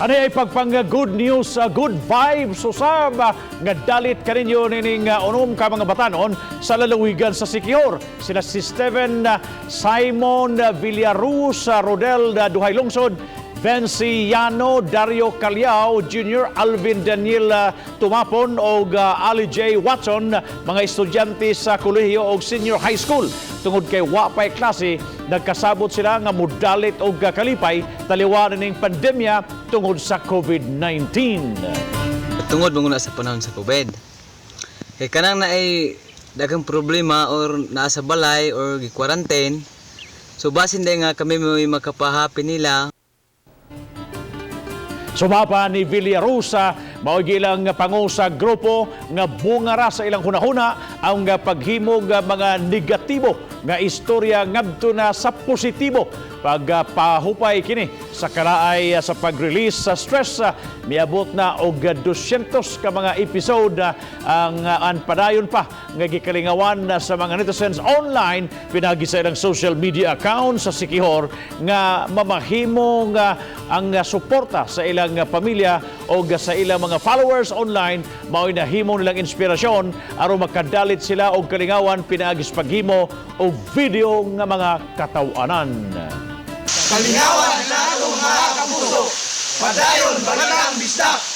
Ano ay pagpang good news, good vibes, usab nga dalit kaninyo nining unom ka mga batanon sa lalawigan sa Siquijor. Sila si Steven Simon Villaruz, Rodel Duhay Lungsod, Venciano Dario Caliao Jr., Alvin Daniel Tumapon o Ali J. Watson, mga estudyante sa kolehiyo o senior high school. Tungod kay wapay klase, nagkasabot sila nga mudalit o kalipay taliwanan ng pandemya tungod sa COVID-19. Tungod muna sa panahon sa COVID. Kay kanang na ay daghang problema or nasa balay or gi-quarantine. So basin day nga kami may makapahapi nila. Sumapa ni Villaruz, mao'y ilang pangu sa grupo nga bungara sa ilang hunahuna ang paghimog mga negatibo nga istorya ngadto na sa positibo pagpahupay kini sa kalaay sa pag-release sa stress. Miabot na og 200 ka mga episode ang anpadayon pa nga gikalingawan sa mga netizens online pinagi sa ilang social media accounts sa Siquijor nga mamahimong ang suporta sa ilang pamilya o sa ilang mga followers online mao'y nahimo nilang inspirasyon aron makadalit sila og kalingawan pinaagis paghimo og video nga mga katawanan. Kalingawan na atong mga kapuso, padayon balikan bisdak.